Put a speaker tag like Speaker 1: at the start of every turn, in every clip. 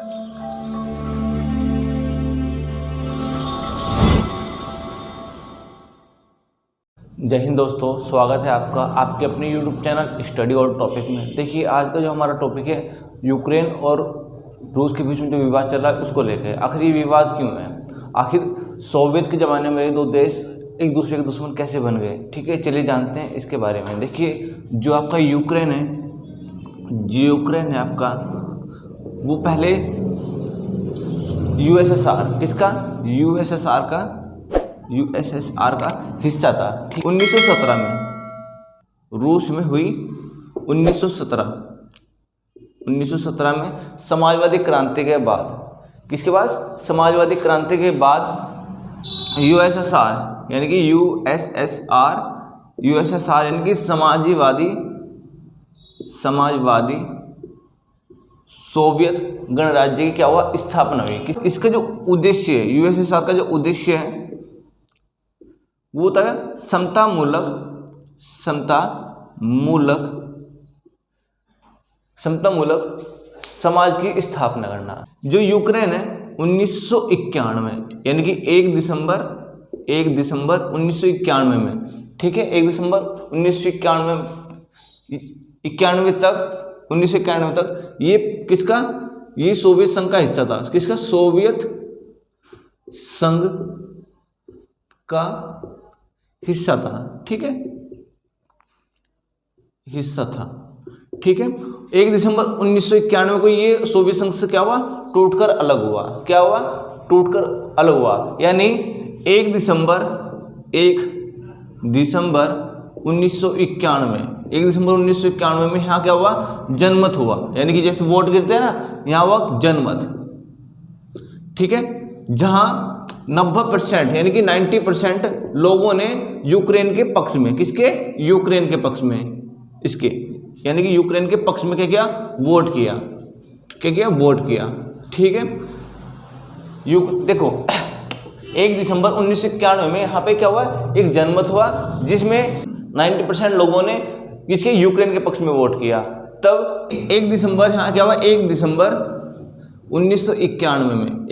Speaker 1: जय हिंद दोस्तों, स्वागत है आपका आपके अपने YouTube चैनल स्टडी और टॉपिक में। देखिए, आज का जो हमारा टॉपिक है यूक्रेन और रूस के बीच में जो विवाद चल रहा है उसको लेकर। आखिर ये विवाद क्यों है? आखिर सोवियत के ज़माने में ये दो देश एक दूसरे के दुश्मन कैसे बन गए? ठीक है, चलिए जानते हैं इसके बारे में। देखिए, जो आपका यूक्रेन है आपका, वो पहले USSR का हिस्सा था। 1917 में रूस में हुई 1917 में समाजवादी क्रांति के बाद, किसके बाद? समाजवादी क्रांति के बाद USSR यानी कि USSR यानी कि समाजवादी सोवियत गणराज्य की क्या हुआ? स्थापना हुई। इसका जो उद्देश्य है, USSR का जो उद्देश्य है वो था समता मूलक समाज की स्थापना करना। जो यूक्रेन है 1991 यानी कि 1 दिसंबर 1991 में, ठीक है, 1 दिसंबर 1991 तक ये किसका? ये सोवियत संघ का हिस्सा था। किसका? सोवियत संघ का हिस्सा था। ठीक है, हिस्सा था। ठीक है, 1 दिसंबर 1991 को ये सोवियत संघ से क्या हुआ? टूटकर अलग हुआ। क्या हुआ? टूटकर अलग हुआ। यानी 1 दिसंबर 1991 में यहाँ क्या हुआ? जनमत हुआ। यानी कि जैसे वोट गिरते हैं ना, यहाँ हुआ जनमत। ठीक है, जहां 90% यानी कि 90% लोगों ने यूक्रेन के पक्ष में, किसके? यूक्रेन के पक्ष में, इसके यानी कि यूक्रेन के पक्ष में क्या किया? वोट किया। क्या किया? वोट किया। ठीक है, देखो 1 दिसंबर 1991 में यहाँ पे क्या हुआ? एक जनमत हुआ जिसमें 90% लोगों ने किसके? यूक्रेन के पक्ष में वोट किया। तब 1 दिसंबर यहाँ क्या हुआ? 1 दिसंबर 1991 में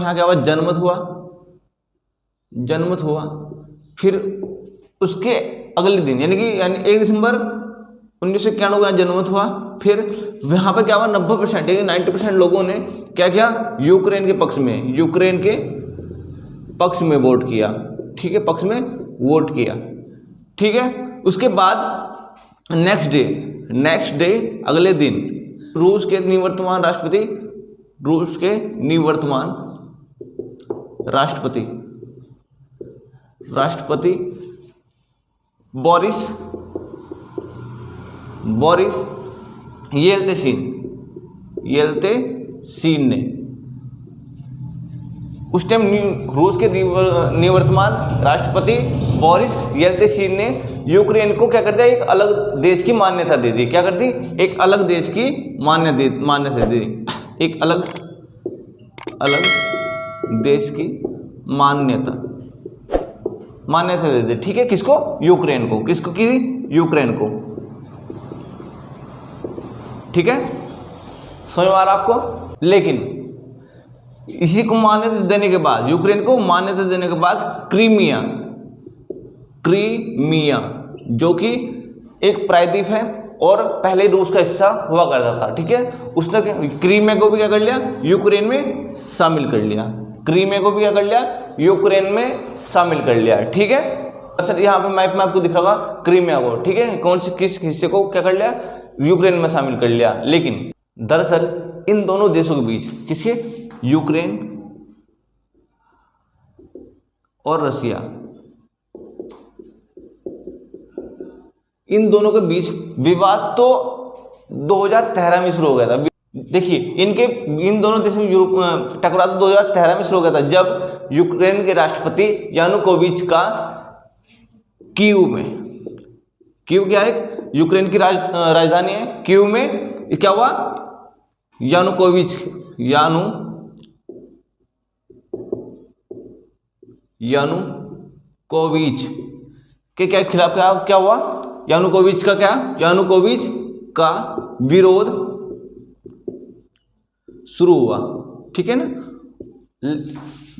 Speaker 1: यहाँ क्या हुआ? जनमत हुआ। फिर उसके अगले दिन यानी 1 दिसंबर 1991 को यहाँ जनमत हुआ। फिर यहाँ पर क्या हुआ? 90% यानी 90% लोगों ने क्या किया? यूक्रेन के पक्ष में वोट किया। ठीक है, पक्ष में वोट किया। ठीक है, उसके बाद नेक्स्ट डे अगले दिन रूस के निवर्तमान राष्ट्रपति बोरिस येल्त्सिन ने उस टाइम रूस के निवर्तमान राष्ट्रपति बोरिस येल्त्सिन ने यूक्रेन को क्या कर दिया? एक अलग देश की मान्यता दे दी। क्या कर दी? एक अलग देश की मान्यता दे दी। एक अलग देश की मान्यता दे दी। ठीक है, किसको? यूक्रेन को। किसको की? यूक्रेन को। ठीक है, समझ में आ रहा आपको? लेकिन इसी को मान्यता देने के बाद, यूक्रेन को मान्यता देने के बाद क्रीमिया जो कि एक प्रायद्वीप है और पहले रूस का हिस्सा हुआ करता था। ठीक है, उसने क्रीमिया को भी क्या कर लिया? यूक्रेन में शामिल कर लिया। ठीक है, अच्छा यहाँ पे मैप में आपको दिख रहा होगा क्रीमिया को। ठीक है, किस हिस्से को क्या कर लिया? यूक्रेन में शामिल कर लिया। लेकिन दरअसल इन दोनों देशों के बीच, किसके? यूक्रेन और रसिया, इन दोनों के बीच विवाद तो 2013 में शुरू हो गया था। देखिए, इन दोनों देशों में टकराव तो 2013 में शुरू हो गया था, जब यूक्रेन के राष्ट्रपति यानुकोविच का कीव क्या है? यूक्रेन की राजधानी है। कीव में क्या हुआ? यानुकोविच के क्या खिलाफ क्या हुआ? यानुकोविच का विरोध शुरू हुआ, ठीक है ना।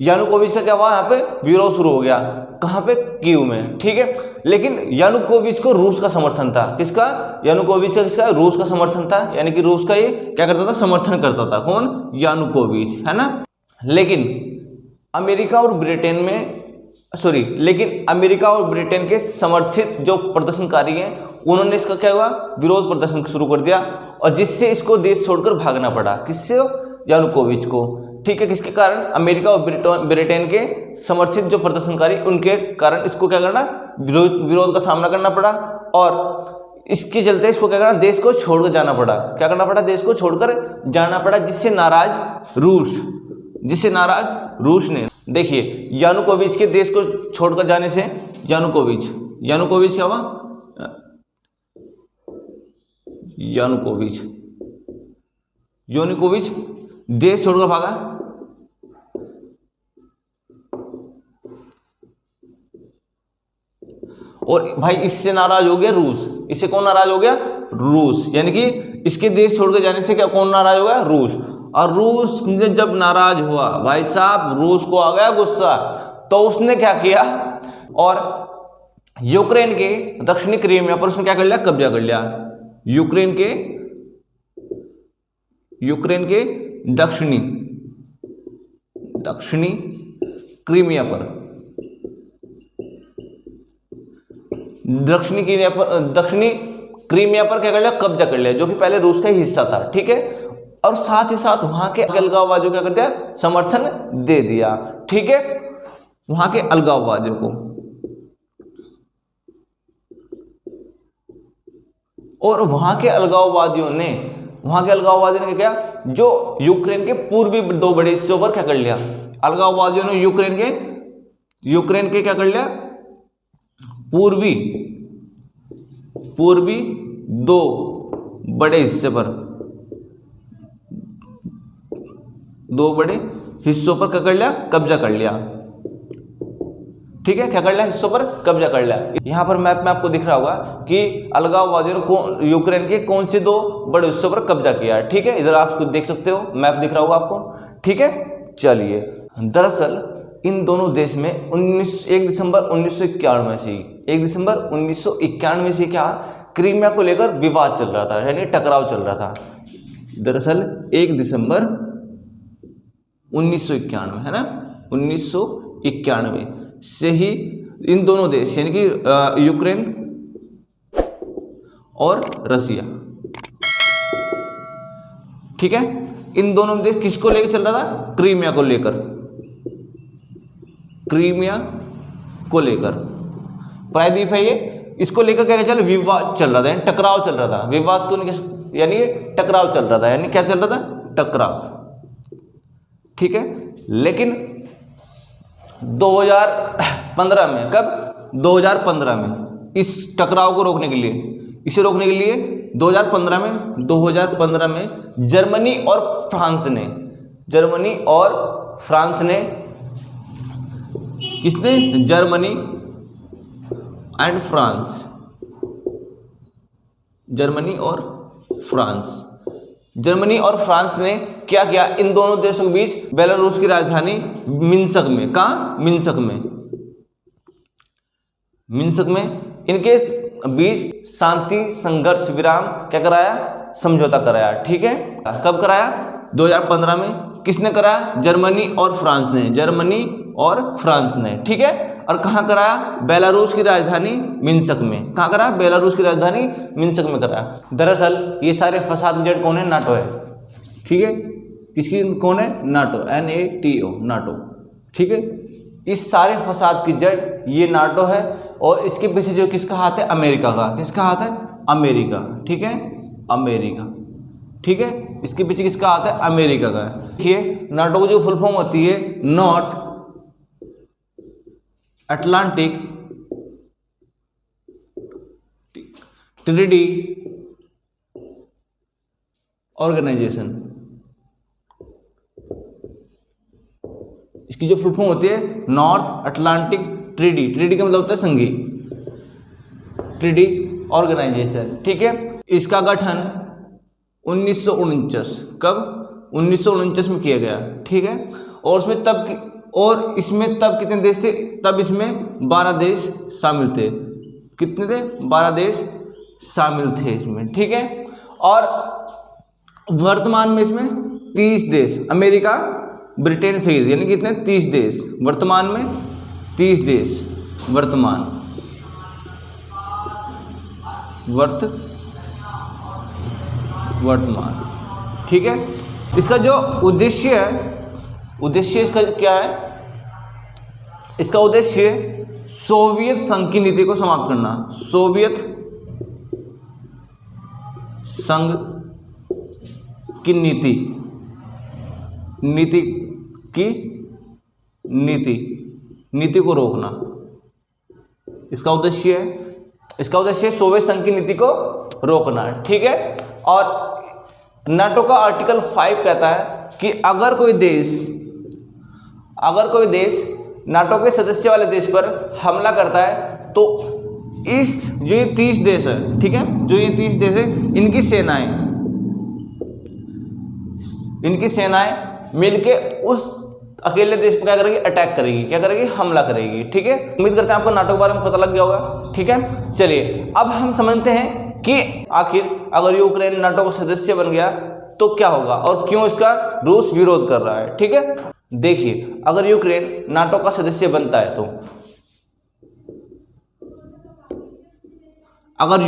Speaker 1: यानुकोविच का क्या हुआ, यहाँ पे विरोध शुरू हो गया, कहाँ पे, कीव में, ठीक है। लेकिन यानुकोविच को रूस का समर्थन था, किसका, यानुकोविच का किसका, रूस का समर्थन था, यानी कि रूस का ये क्या करता था, समर्थन करता था, कौन, यानुकोविच, है ना। लेकिन अमेरिका और ब्रिटेन के समर्थित जो प्रदर्शनकारी हैं उन्होंने इसका क्या हुआ, विरोध प्रदर्शन शुरू कर दिया, और जिससे इसको देश छोड़कर भागना पड़ा, किससे, यानुकोविच को, ठीक है। किसके कारण, अमेरिका और ब्रिटेन के समर्थित जो प्रदर्शनकारी उनके कारण इसको क्या करना, विरोध का सामना करना पड़ा, और इसके चलते इसको क्या करना, देश को छोड़कर जाना पड़ा, क्या करना पड़ा, देश को छोड़कर जाना पड़ा, जिससे नाराज रूस ने, देखिए यानुकोविच के देश को छोड़कर जाने से यानुकोविच क्या हुआ, यानुकोविच देश छोड़कर भागा, और भाई इससे नाराज हो गया रूस, इससे कौन नाराज हो गया, रूस, यानी कि इसके देश छोड़कर जाने से क्या, कौन नाराज हो गया, रूस। और रूस ने जब नाराज हुआ भाई साहब, रूस को आ गया गुस्सा, तो उसने क्या किया, और यूक्रेन के दक्षिणी क्रीमिया पर उसने क्या कर लिया, कब्जा कर लिया, यूक्रेन के दक्षिणी क्रीमिया पर, दक्षिणी क्रीमिया पर क्या कर लिया, कब्जा कर लिया, जो कि पहले रूस का ही हिस्सा था, ठीक है। और साथ ही साथ वहां के अलगाववादियों क्या कर दिया, समर्थन दे दिया, ठीक है, वहां के अलगाववादियों को। और वहां के अलगाववादियों ने क्या किया, जो यूक्रेन के पूर्वी 2 बड़े हिस्सों पर क्या कर लिया, अलगाववादियों ने यूक्रेन के क्या कर लिया, पूर्वी 2 बड़े हिस्से पर, 2 बड़े हिस्सों पर क्या कर लिया, कब्जा कर लिया, ठीक है, क्या कर लिया, हिस्सों पर कब्जा कर लिया। यहां पर मैप में आपको दिख रहा होगा कि अलगाववादियों ने यूक्रेन के कौन से 2 बड़े हिस्सों पर कब्जा किया, ठीक है, इधर आप देख सकते हो, मैप दिख रहा होगा आपको, ठीक है। चलिए, दरअसल इन दोनों देश में 1 दिसंबर 1991 से क्या, क्रीमिया को लेकर विवाद चल रहा था, यानी टकराव चल रहा था। दरअसल 1 दिसंबर 1991, है ना, 1991 से ही इन दोनों देश, यानी कि यूक्रेन और रसिया, ठीक है, इन दोनों देश किसको लेकर चल रहा था, क्रीमिया को लेकर प्रायद्वीप है ये, इसको लेकर क्या चल, विवाद चल रहा था, यानी टकराव चल रहा था, विवाद तो नहीं, यानी टकराव चल रहा था, यानी क्या चल रहा था, टकराव, ठीक है। लेकिन 2015 में, कब, 2015 में इस टकराव को रोकने के लिए, 2015 में जर्मनी और फ्रांस ने किसने, जर्मनी और फ्रांस ने क्या किया, इन दोनों देशों के बीच बेलारूस की राजधानी मिन्स्क में, कहाँ, मिन्स्क में इनके बीच शांति संघर्ष विराम क्या कराया, समझौता कराया, ठीक है। कब कराया, 2015 में, किसने कराया, जर्मनी और फ्रांस ने, ठीक है। और कहाँ कराया, बेलारूस की राजधानी मिन्स्क में, कहाँ कराया, बेलारूस की राजधानी मिन्स्क में कराया। दरअसल ये सारे फसाद की जड़ कौन है, नाटो है, ठीक है, किसकी, कौन है, नाटो, NATO, नाटो, ठीक है। इस सारे फसाद की जड़ ये नाटो है, और इसके पीछे जो किसका हाथ है, अमेरिका का, किसका हाथ है, अमेरिका, ठीक है, अमेरिका, ठीक है, इसके पीछे किसका हाथ है, अमेरिका का। देखिए नाटो की जो फुल फॉर्म होती है, नॉर्थ अटलांटिक ट्रीटी ऑर्गेनाइजेशन, इसकी जो फुल फॉर्म होती है, नॉर्थ अटलांटिक ट्रीटी का मतलब होता है संघी, ट्रीटी ऑर्गेनाइजेशन, ठीक है। इसका गठन 1949, कब, 1949 में किया गया, ठीक है। और इसमें तब कितने देश थे? तब इसमें 12 देश शामिल थे। कितने थे? 12 देश शामिल थे इसमें, ठीक है। और वर्तमान में इसमें 30 देश, अमेरिका, ब्रिटेन सहित, यानी कि कितने? 30 देश वर्तमान में, 30 देश वर्तमान, ठीक है। इसका जो उद्देश्य इसका क्या है? इसका उद्देश्य सोवियत संघ की नीति को समाप्त करना। सोवियत संघ की नीति को रोकना, इसका उद्देश्य है। इसका उद्देश्य सोवियत संघ की नीति को रोकना, ठीक है। और नाटो का आर्टिकल 5 कहता है कि अगर कोई देश नाटो के सदस्य वाले देश पर हमला करता है तो जो ये 30 देश है, ठीक है, जो ये 30 देश है, इनकी सेनाएं मिलके उस अकेले देश पर क्या करेगी? अटैक करेगी, क्या करेगी? हमला करेगी, ठीक है। उम्मीद करते हैं आपको नाटो के बारे में पता लग गया होगा, ठीक है। चलिए अब हम समझते हैं कि आखिर अगर यूक्रेन नाटो का सदस्य बन गया तो क्या होगा और क्यों इसका रूस विरोध कर रहा है, ठीक है। देखिए, अगर यूक्रेन नाटो का सदस्य बनता है तो अगर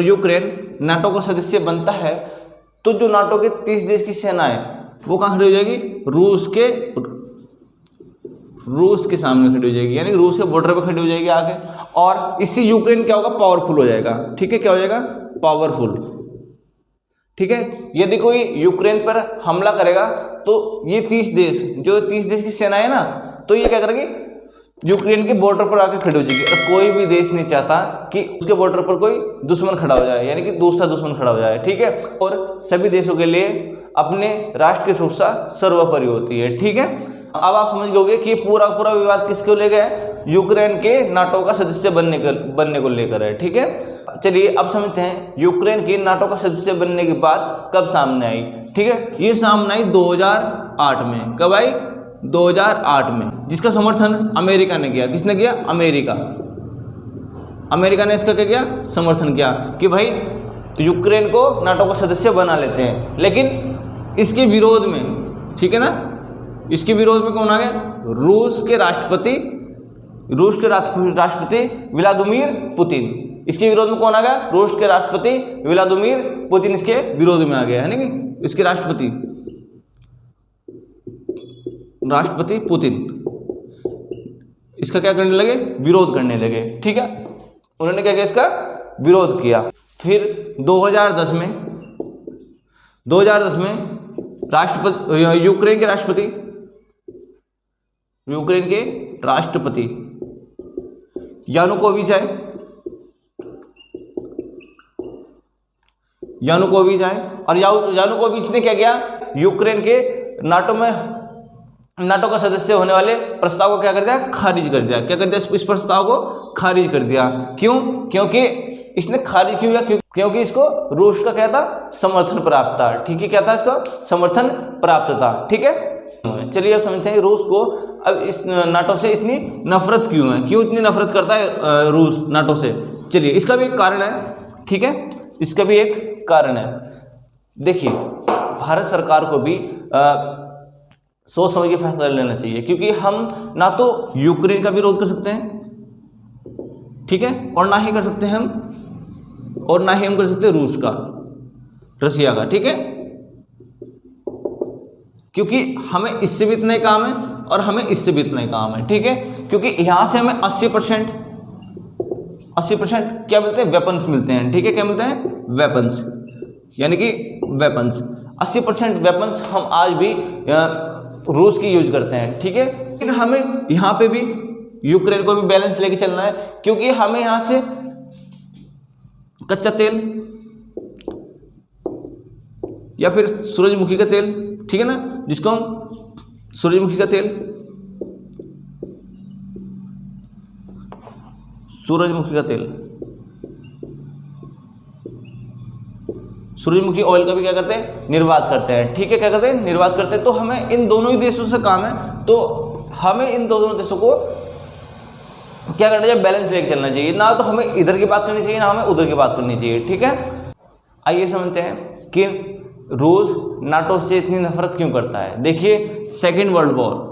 Speaker 1: यूक्रेन नाटो का सदस्य बनता है तो जो नाटो के 30 देश की सेना है वो कहाँ खड़ी हो जाएगी? रूस के सामने खड़ी हो जाएगी, यानी रूस के बॉर्डर पर खड़ी हो जाएगी आगे। और इससे यूक्रेन क्या होगा? पावरफुल हो जाएगा, ठीक है। क्या हो जाएगा? पावरफुल, ठीक है। यदि कोई यूक्रेन पर हमला करेगा तो ये 30 देश की सेना है ना, तो ये क्या करेगी? यूक्रेन के बॉर्डर पर आके खड़ी हो जाएगी। और कोई भी देश नहीं चाहता कि उसके बॉर्डर पर कोई दुश्मन खड़ा हो जाए, यानी कि दूसरा दुश्मन खड़ा हो जाए, ठीक है। और सभी देशों के लिए अपने राष्ट्र की सुरक्षा सर्वोपरि होती है, ठीक है। अब आप समझ गए कि पूरा विवाद किसको लेकर है? यूक्रेन के नाटो का सदस्य बनने को लेकर है, ठीक है। चलिए अब समझते हैं यूक्रेन की नाटो का सदस्य बनने की बात कब सामने आई, ठीक है। ये सामने आई 2008 में। कब आई? 2008 में, जिसका समर्थन अमेरिका ने किया। किसने किया? अमेरिका ने इसका क्या किया? समर्थन किया कि भाई यूक्रेन को नाटो का सदस्य बना लेते हैं। लेकिन इसके विरोध में, ठीक है ना, इसके विरोध में कौन आ गया? रूस के राष्ट्रपति व्लादिमीर पुतिन। इसके विरोध में कौन आ गया? रूस के राष्ट्रपति व्लादिमीर पुतिन इसके विरोध में आ गया, है ना कि इसके राष्ट्रपति पुतिन इसका क्या करने लगे? विरोध करने लगे, ठीक है। उन्होंने क्या किया? इसका विरोध किया। फिर 2010 में यूक्रेन के राष्ट्रपति यानुकोविच आए और यानुकोविच ने क्या किया? यूक्रेन के नाटो का सदस्य होने वाले प्रस्ताव को क्या कर दिया? खारिज कर दिया। क्या कर दिया? इस प्रस्ताव को खारिज कर दिया। क्यों? क्योंकि इसने खारिज क्यों किया? क्योंकि इसको रूस का क्या था? समर्थन प्राप्त था, ठीक है। क्या था? इसका समर्थन प्राप्त था, ठीक है। चलिए अब समझते हैं रूस को अब इस नाटो से इतनी नफरत क्यों है, क्यों इतनी नफरत करता है रूस नाटो से। चलिए इसका भी एक कारण है, ठीक है, इसका भी एक कारण है। देखिए भारत सरकार को भी सोच समझ के फैसला लेना चाहिए, क्योंकि हम ना तो यूक्रेन का विरोध कर सकते हैं, ठीक है, और ना ही कर सकते हैं हम कर सकते हैं रूस का, रसिया का, ठीक है, क्योंकि हमें इससे भी इतना ही काम है और हमें इससे भी इतना ही काम है, ठीक है। क्योंकि यहां से हमें 80% क्या मिलते हैं? वेपन्स मिलते हैं, ठीक है। क्या मिलते हैं? वेपन्स, यानी कि वेपन्स 80% वेपन्स हम आज भी रूस की यूज करते हैं, ठीक है। लेकिन हमें यहाँ पे भी यूक्रेन को भी बैलेंस लेके चलना है, क्योंकि हमें यहाँ से कच्चा तेल या फिर सूरजमुखी का तेल, ठीक है ना, जिसको हम सूरजमुखी का तेल सूरजमुखी ऑयल का भी क्या करते हैं, निर्यात करते हैं। ठीक है, क्या करते हैं, निर्यात करते हैं। तो हमें इन दोनों ही देशों से काम है, तो हमें इन दोनों देशों को क्या करना चाहिए, बैलेंस लेके चलना चाहिए। ना तो हमें इधर की बात करनी चाहिए, ना हमें उधर की बात करनी चाहिए। ठीक है, आइए समझते हैं कि रूस नाटो से इतनी नफरत क्यों करता है। देखिए, सेकेंड वर्ल्ड वॉर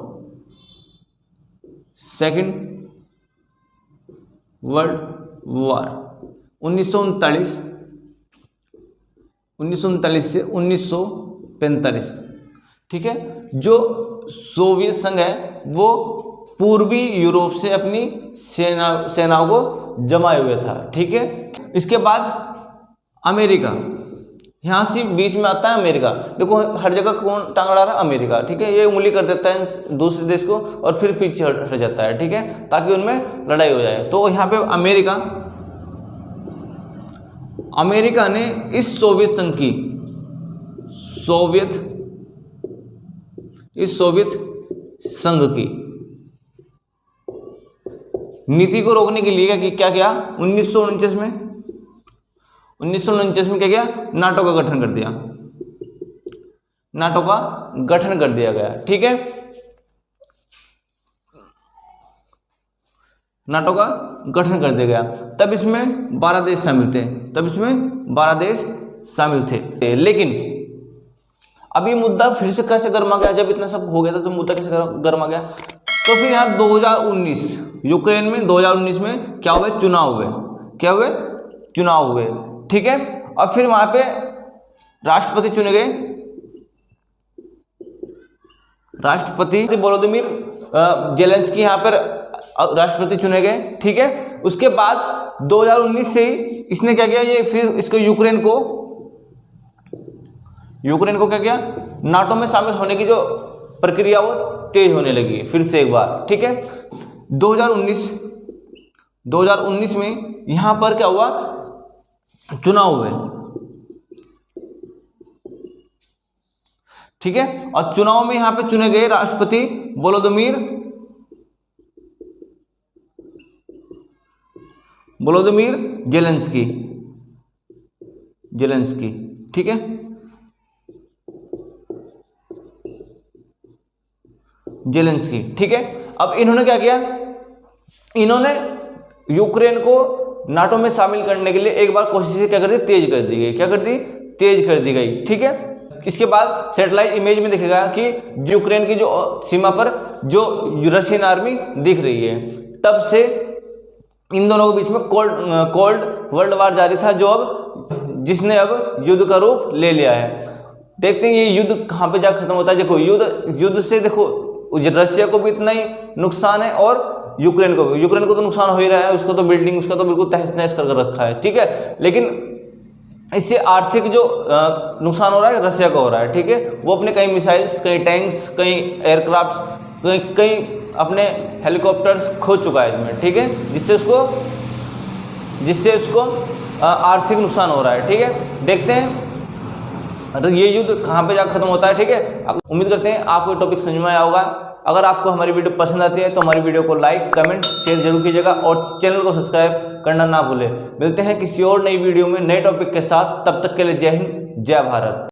Speaker 1: 1939 से 1945। ठीक है, जो सोवियत संघ है वो पूर्वी यूरोप से अपनी सेनाओं को जमाए हुए था। ठीक है, इसके बाद अमेरिका, यहाँ से बीच में आता है अमेरिका। देखो हर जगह कौन टांग अड़ा रहा है, अमेरिका। ठीक है, ये उंगली कर देता है दूसरे देश को और फिर पीछे हट जाता है। ठीक है, ताकि उनमें लड़ाई हो जाए। तो यहाँ पे अमेरिका ने इस सोवियत संघ की सोवियत संघ की नीति को रोकने के लिए क्या किया, 1949 में क्या किया, नाटो का गठन कर दिया। नाटो का गठन कर दिया गया। ठीक है, नाटो का गठन कर दिया गया। तब इसमें 12 देश शामिल थे। लेकिन अब ये मुद्दा फिर से कैसे गर्मा गया, जब इतना सब हो गया था तो मुद्दा कैसे गर्मा गया। तो फिर यहाँ 2019 यूक्रेन में 2019 में क्या हुए, चुनाव हुए। ठीक है, और फिर वहां पे राष्ट्रपति चुने गए, राष्ट्रपति वोलोदिमीर जेलेंस्की यहाँ पर राष्ट्रपति चुने गए। ठीक है, उसके बाद 2019 से ही इसने क्या किया, ये फिर इसको यूक्रेन को क्या किया, नाटो में शामिल होने की जो प्रक्रिया वो तेज होने लगी फिर से एक बार। ठीक है, 2019 में यहां पर क्या हुआ, चुनाव हुए। ठीक है, और चुनाव में यहां पे चुने गए राष्ट्रपति वोलोदिमीर जेलेंस्की। ठीक है, जेलेंस्की। ठीक है, अब इन्होंने क्या किया, इन्होंने यूक्रेन को नाटो में शामिल करने के लिए एक बार कोशिशें क्या कर दी, तेज कर दी गई। ठीक है, इसके बाद सैटेलाइट इमेज में दिखेगा कि यूक्रेन की जो सीमा पर जो रशियन आर्मी दिख रही है। तब से इन दोनों के बीच में कोल्ड वर्ल्ड वार जारी था, जिसने अब युद्ध का रूप ले लिया है। देखते हैं ये युद्ध कहाँ पे जाकर खत्म होता है। देखो युद्ध से देखो रशिया को भी इतना ही नुकसान है और यूक्रेन को तो नुकसान हो ही रहा है, उसका तो बिल्कुल तहस नहस कर रखा है। ठीक है, लेकिन इससे आर्थिक जो नुकसान हो रहा है रशिया का हो रहा है। ठीक है, वो अपने कई मिसाइल्स, कई टैंक्स, कई एयरक्राफ्ट, कई अपने हेलीकॉप्टर्स खो चुका है इसमें। ठीक है, जिससे उसको आर्थिक नुकसान हो रहा है। ठीक है, देखते हैं ये युद्ध कहाँ पे जाकर खत्म होता है। ठीक है, उम्मीद करते हैं आपको ये टॉपिक समझ में आया होगा। अगर आपको हमारी वीडियो पसंद आती है तो हमारी वीडियो को लाइक, कमेंट, शेयर जरूर कीजिएगा और चैनल को सब्सक्राइब करना ना भूलें। मिलते हैं किसी और नई वीडियो में नए टॉपिक के साथ, तब तक के लिए जय हिंद, जय भारत।